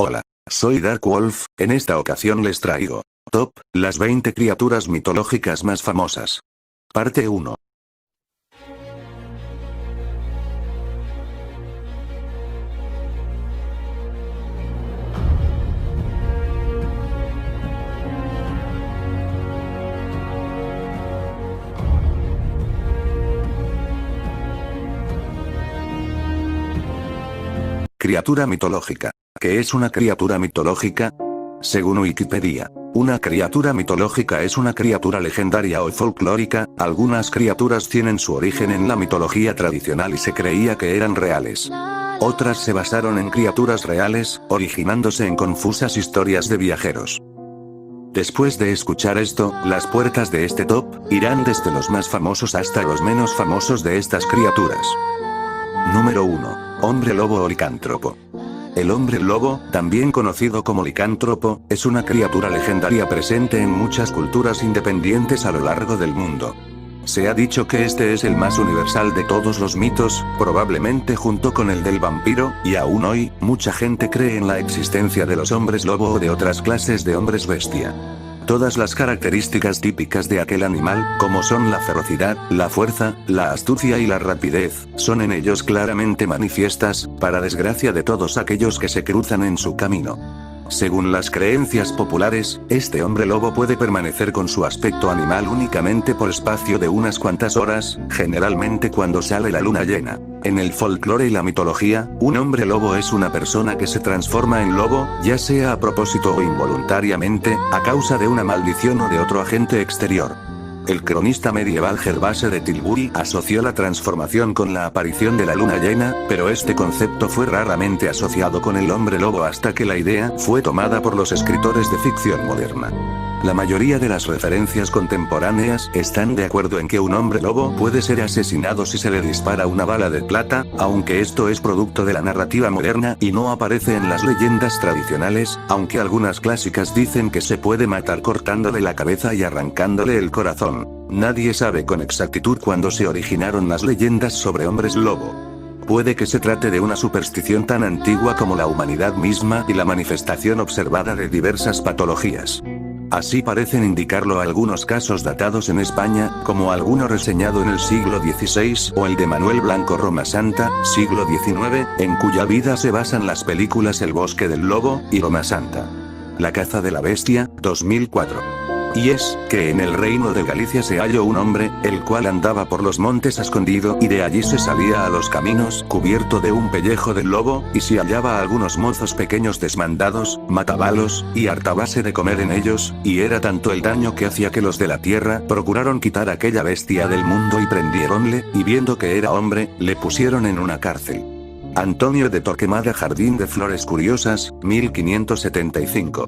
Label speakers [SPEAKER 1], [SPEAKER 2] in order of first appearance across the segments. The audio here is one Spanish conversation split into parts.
[SPEAKER 1] Hola, soy Dark Wolf, en esta ocasión les traigo Top, las 20 criaturas mitológicas más famosas. Parte 1. Criatura mitológica. ¿Qué es una criatura mitológica? Según Wikipedia, una criatura mitológica es una criatura legendaria o folclórica. Algunas criaturas tienen su origen en la mitología tradicional y se creía que eran reales. Otras se basaron en criaturas reales, originándose en confusas historias de viajeros. Después de escuchar esto, las puertas de este top irán desde los más famosos hasta los menos famosos de estas criaturas. Número 1. Hombre lobo o licántropo. El hombre lobo, también conocido como licántropo, es una criatura legendaria presente en muchas culturas independientes a lo largo del mundo. Se ha dicho que este es el más universal de todos los mitos, probablemente junto con el del vampiro, y aún hoy, mucha gente cree en la existencia de los hombres lobo o de otras clases de hombres bestia. Todas las características típicas de aquel animal, como son la ferocidad, la fuerza, la astucia y la rapidez, son en ellos claramente manifiestas, para desgracia de todos aquellos que se cruzan en su camino. Según las creencias populares, este hombre lobo puede permanecer con su aspecto animal únicamente por espacio de unas cuantas horas, generalmente cuando sale la luna llena. En el folclore y la mitología, un hombre lobo es una persona que se transforma en lobo, ya sea a propósito o involuntariamente, a causa de una maldición o de otro agente exterior. El cronista medieval Gervase de Tilbury asoció la transformación con la aparición de la luna llena, pero este concepto fue raramente asociado con el hombre lobo hasta que la idea fue tomada por los escritores de ficción moderna. La mayoría de las referencias contemporáneas están de acuerdo en que un hombre lobo puede ser asesinado si se le dispara una bala de plata, aunque esto es producto de la narrativa moderna y no aparece en las leyendas tradicionales, aunque algunas clásicas dicen que se puede matar cortándole la cabeza y arrancándole el corazón. Nadie sabe con exactitud cuándo se originaron las leyendas sobre hombres lobo. Puede que se trate de una superstición tan antigua como la humanidad misma y la manifestación observada de diversas patologías. Así parecen indicarlo algunos casos datados en España, como alguno reseñado en el siglo XVI o el de Manuel Blanco Roma Santa, siglo XIX, en cuya vida se basan las películas El bosque del lobo y Roma Santa. La caza de la bestia, 2004. Y es, que en el reino de Galicia se halló un hombre, el cual andaba por los montes a escondido y de allí se salía a los caminos cubierto de un pellejo del lobo, y si hallaba a algunos mozos pequeños desmandados, matábalos, y hartábase de comer en ellos, y era tanto el daño que hacía que los de la tierra procuraron quitar aquella bestia del mundo y prendiéronle, y viendo que era hombre, le pusieron en una cárcel. Antonio de Torquemada Jardín de Flores Curiosas, 1575.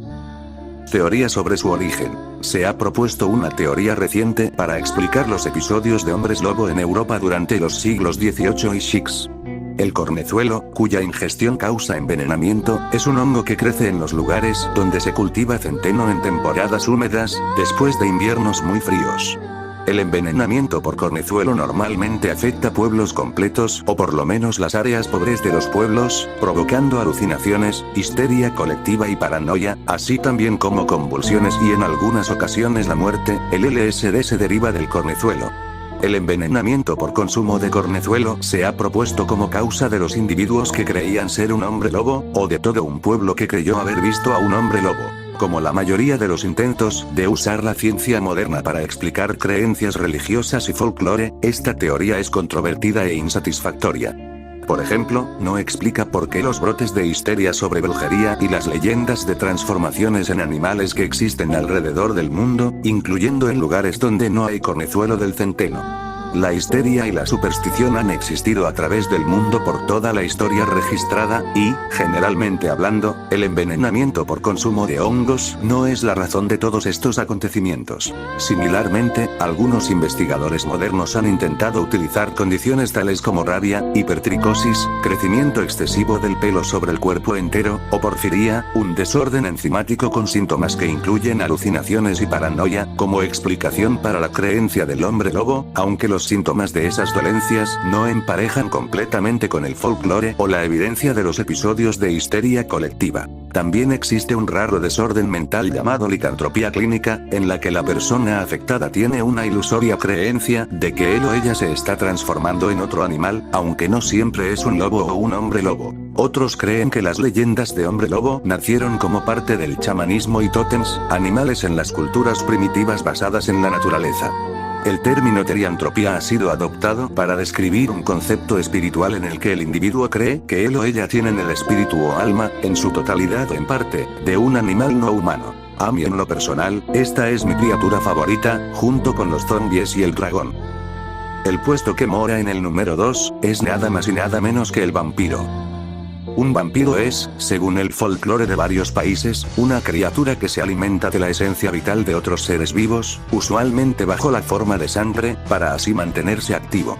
[SPEAKER 1] Teoría sobre su origen. Se ha propuesto una teoría reciente para explicar los episodios de hombres lobo en Europa durante los siglos XVIII y XVI. El cornezuelo, cuya ingestión causa envenenamiento, es un hongo que crece en los lugares donde se cultiva centeno en temporadas húmedas, después de inviernos muy fríos. El envenenamiento por cornezuelo normalmente afecta pueblos completos o por lo menos las áreas pobres de los pueblos, provocando alucinaciones, histeria colectiva y paranoia, así también como convulsiones y en algunas ocasiones la muerte. El LSD se deriva del cornezuelo. El envenenamiento por consumo de cornezuelo se ha propuesto como causa de los individuos que creían ser un hombre lobo, o de todo un pueblo que creyó haber visto a un hombre lobo. Como la mayoría de los intentos de usar la ciencia moderna para explicar creencias religiosas y folclore, esta teoría es controvertida e insatisfactoria. Por ejemplo, no explica por qué los brotes de histeria sobre brujería y las leyendas de transformaciones en animales que existen alrededor del mundo, incluyendo en lugares donde no hay cornezuelo del centeno. La histeria y la superstición han existido a través del mundo por toda la historia registrada, y, generalmente hablando, el envenenamiento por consumo de hongos no es la razón de todos estos acontecimientos. Similarmente, algunos investigadores modernos han intentado utilizar condiciones tales como rabia, hipertricosis, crecimiento excesivo del pelo sobre el cuerpo entero, o porfiría, un desorden enzimático con síntomas que incluyen alucinaciones y paranoia, como explicación para la creencia del hombre lobo, aunque los los síntomas de esas dolencias no emparejan completamente con el folclore o la evidencia de los episodios de histeria colectiva. También existe un raro desorden mental llamado licantropía clínica, en la que la persona afectada tiene una ilusoria creencia de que él o ella se está transformando en otro animal, aunque no siempre es un lobo o un hombre lobo. Otros creen que las leyendas de hombre lobo nacieron como parte del chamanismo y tótems, animales en las culturas primitivas basadas en la naturaleza. El término teriantropía ha sido adoptado para describir un concepto espiritual en el que el individuo cree que él o ella tienen el espíritu o alma, en su totalidad o en parte, de un animal no humano. A mí en lo personal, esta es mi criatura favorita, junto con los zombies y el dragón. El puesto que mora en el número 2, es nada más y nada menos que el vampiro. Un vampiro es, según el folclore de varios países, una criatura que se alimenta de la esencia vital de otros seres vivos, usualmente bajo la forma de sangre, para así mantenerse activo.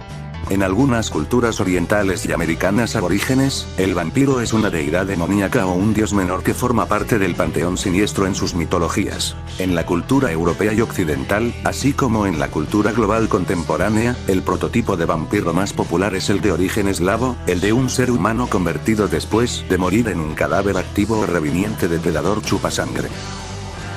[SPEAKER 1] En algunas culturas orientales y americanas aborígenes, el vampiro es una deidad demoníaca o un dios menor que forma parte del panteón siniestro en sus mitologías. En la cultura europea y occidental, así como en la cultura global contemporánea, el prototipo de vampiro más popular es el de origen eslavo, el de un ser humano convertido después de morir en un cadáver activo o reviviente depredador chupasangre.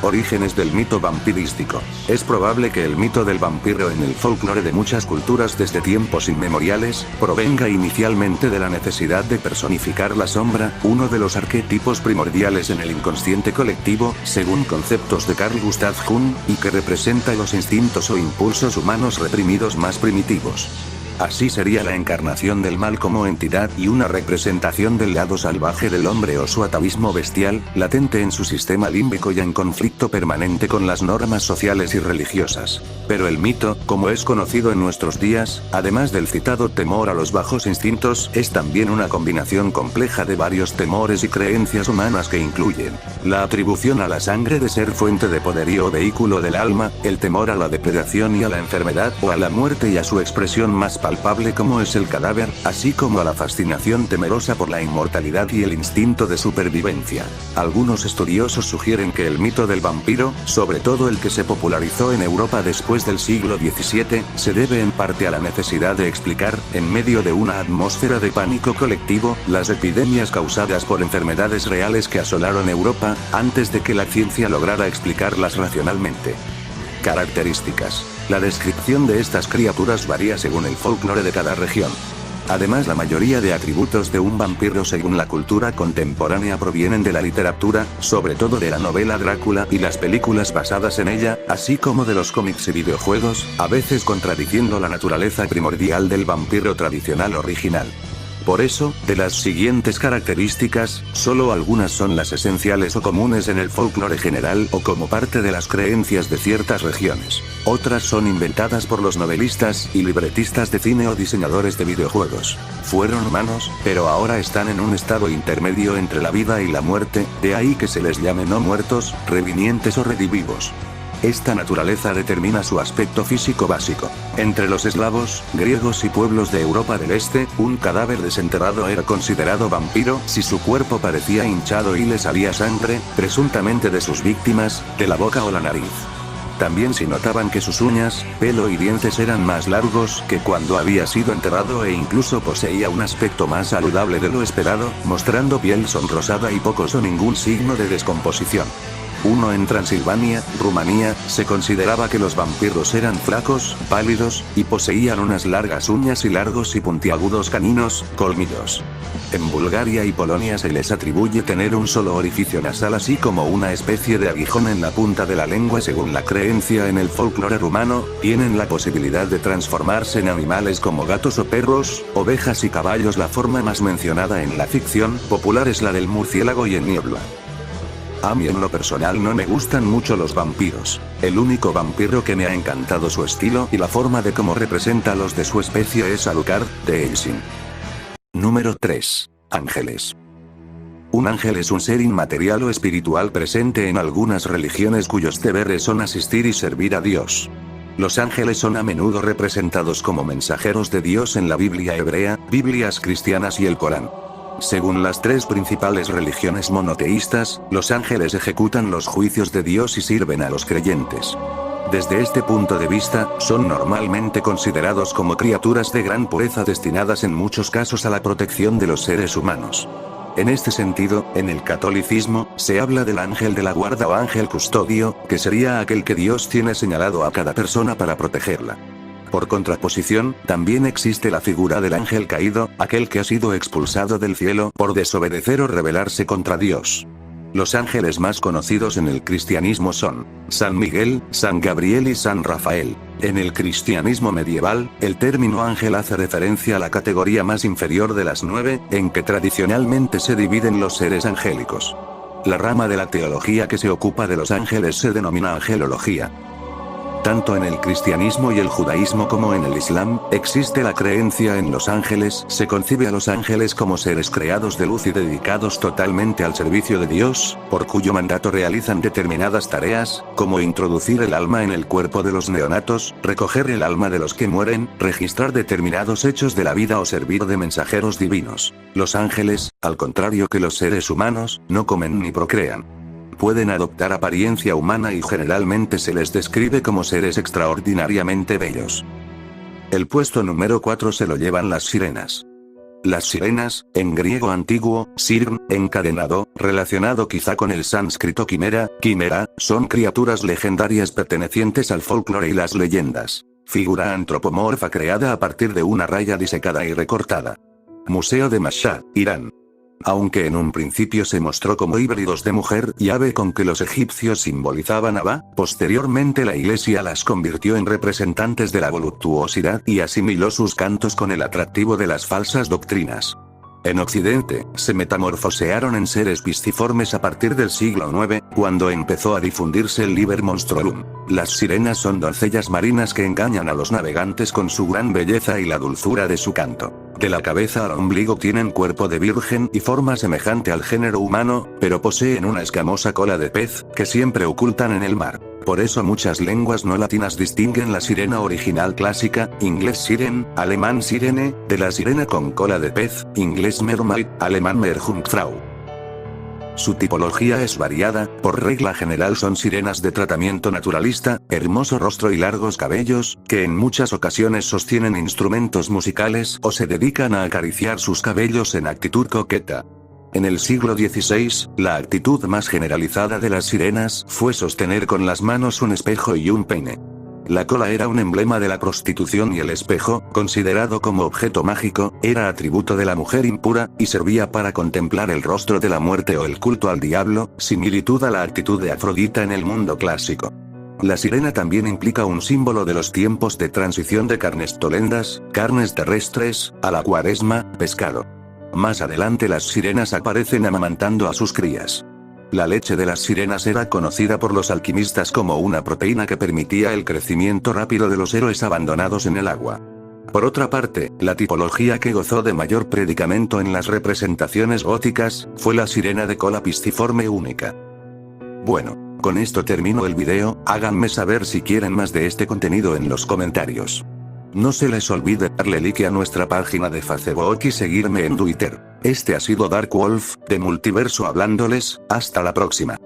[SPEAKER 1] Orígenes del mito vampirístico. Es probable que el mito del vampiro en el folclore de muchas culturas desde tiempos inmemoriales, provenga inicialmente de la necesidad de personificar la sombra, uno de los arquetipos primordiales en el inconsciente colectivo, según conceptos de Carl Gustav Jung, y que representa los instintos o impulsos humanos reprimidos más primitivos. Así sería la encarnación del mal como entidad y una representación del lado salvaje del hombre o su atavismo bestial, latente en su sistema límbico y en conflicto permanente con las normas sociales y religiosas. Pero el mito, como es conocido en nuestros días, además del citado temor a los bajos instintos, es también una combinación compleja de varios temores y creencias humanas que incluyen la atribución a la sangre de ser fuente de poderío o vehículo del alma, el temor a la depredación y a la enfermedad o a la muerte y a su expresión más palpable como es el cadáver, así como a la fascinación temerosa por la inmortalidad y el instinto de supervivencia. Algunos estudiosos sugieren que el mito del vampiro, sobre todo el que se popularizó en Europa después del siglo XVII, se debe en parte a la necesidad de explicar, en medio de una atmósfera de pánico colectivo, las epidemias causadas por enfermedades reales que asolaron Europa, antes de que la ciencia lograra explicarlas racionalmente. Características. La descripción de estas criaturas varía según el folclore de cada región. Además, la mayoría de atributos de un vampiro según la cultura contemporánea provienen de la literatura, sobre todo de la novela Drácula y las películas basadas en ella, así como de los cómics y videojuegos, a veces contradiciendo la naturaleza primordial del vampiro tradicional original. Por eso, de las siguientes características, solo algunas son las esenciales o comunes en el folclore general o como parte de las creencias de ciertas regiones. Otras son inventadas por los novelistas y libretistas de cine o diseñadores de videojuegos. Fueron humanos, pero ahora están en un estado intermedio entre la vida y la muerte, de ahí que se les llame no muertos, revivientes o redivivos. Esta naturaleza determina su aspecto físico básico. Entre los eslavos, griegos y pueblos de Europa del Este, un cadáver desenterrado era considerado vampiro si su cuerpo parecía hinchado y le salía sangre, presuntamente de sus víctimas, de la boca o la nariz. También si notaban que sus uñas, pelo y dientes eran más largos que cuando había sido enterrado e incluso poseía un aspecto más saludable de lo esperado, mostrando piel sonrosada y pocos o ningún signo de descomposición. En Transilvania, Rumanía, se consideraba que los vampiros eran flacos, pálidos, y poseían unas largas uñas y largos y puntiagudos caninos, colmillos. En Bulgaria y Polonia se les atribuye tener un solo orificio nasal así como una especie de aguijón en la punta de la lengua. Según la creencia en el folclore rumano, tienen la posibilidad de transformarse en animales como gatos o perros, ovejas y caballos. La forma más mencionada en la ficción popular es la del murciélago y el niebla. A mí en lo personal no me gustan mucho los vampiros. El único vampiro que me ha encantado su estilo y la forma de cómo representa a los de su especie es Alucard, de Hellsing. Número 3. Ángeles. Un ángel es un ser inmaterial o espiritual presente en algunas religiones cuyos deberes son asistir y servir a Dios. Los ángeles son a menudo representados como mensajeros de Dios en la Biblia hebrea, Biblias cristianas y el Corán. Según las tres principales religiones monoteístas, los ángeles ejecutan los juicios de Dios y sirven a los creyentes. Algunos estudiosos Desde este punto de vista, son normalmente considerados como criaturas de gran pureza destinadas en muchos casos a la protección de los seres humanos. En este sentido, en el catolicismo, se habla del ángel de la guarda o ángel custodio, que sería aquel que Dios tiene señalado a cada persona para protegerla. Por contraposición, también existe la figura del ángel caído, aquel que ha sido expulsado del cielo por desobedecer o rebelarse contra Dios. Los ángeles más conocidos en el cristianismo son San Miguel, San Gabriel y San Rafael. En el cristianismo medieval, el término ángel hace referencia a la categoría más inferior de las 9, en que tradicionalmente se dividen los seres angélicos. La rama de la teología que se ocupa de los ángeles se denomina angelología. Tanto en el cristianismo y el judaísmo como en el islam, existe la creencia en los ángeles. Se concibe a los ángeles como seres creados de luz y dedicados totalmente al servicio de Dios, por cuyo mandato realizan determinadas tareas, como introducir el alma en el cuerpo de los neonatos, recoger el alma de los que mueren, registrar determinados hechos de la vida o servir de mensajeros divinos. Los ángeles, al contrario que los seres humanos, no comen ni procrean. Pueden adoptar apariencia humana y generalmente se les describe como seres extraordinariamente bellos. El puesto número 4 se lo llevan las sirenas. Las sirenas, en griego antiguo, sirn, encadenado, relacionado quizá con el sánscrito quimera, son criaturas legendarias pertenecientes al folclore y las leyendas. Figura antropomorfa creada a partir de una raya disecada y recortada. Museo de Mashhad, Irán. Aunque en un principio se mostró como híbridos de mujer y ave con que los egipcios simbolizaban a Ba, posteriormente la Iglesia las convirtió en representantes de la voluptuosidad y asimiló sus cantos con el atractivo de las falsas doctrinas. En Occidente, se metamorfosearon en seres pisciformes a partir del siglo IX, cuando empezó a difundirse el Liber Monstrorum. Las sirenas son doncellas marinas que engañan a los navegantes con su gran belleza y la dulzura de su canto. De la cabeza al ombligo tienen cuerpo de virgen y forma semejante al género humano, pero poseen una escamosa cola de pez, que siempre ocultan en el mar. Por eso muchas lenguas no latinas distinguen la sirena original clásica, inglés siren, alemán sirene, de la sirena con cola de pez, inglés mermaid, alemán Meerjungfrau. Su tipología es variada, por regla general son sirenas de tratamiento naturalista, hermoso rostro y largos cabellos, que en muchas ocasiones sostienen instrumentos musicales o se dedican a acariciar sus cabellos en actitud coqueta. En el siglo XVI, la actitud más generalizada de las sirenas fue sostener con las manos un espejo y un peine. La cola era un emblema de la prostitución y el espejo, considerado como objeto mágico, era atributo de la mujer impura, y servía para contemplar el rostro de la muerte o el culto al diablo, similitud a la actitud de Afrodita en el mundo clásico. La sirena también implica un símbolo de los tiempos de transición de carnes tolendas, carnes terrestres, a la cuaresma, pescado. Más adelante las sirenas aparecen amamantando a sus crías. La leche de las sirenas era conocida por los alquimistas como una proteína que permitía el crecimiento rápido de los héroes abandonados en el agua. Por otra parte, la tipología que gozó de mayor predicamento en las representaciones góticas, fue la sirena de cola pisciforme única. Bueno, con esto termino el video. Háganme saber si quieren más de este contenido en los comentarios. No se les olvide darle like a nuestra página de Facebook y seguirme en Twitter. Este ha sido Dark Wolf, de Multiverso hablándoles. Hasta la próxima.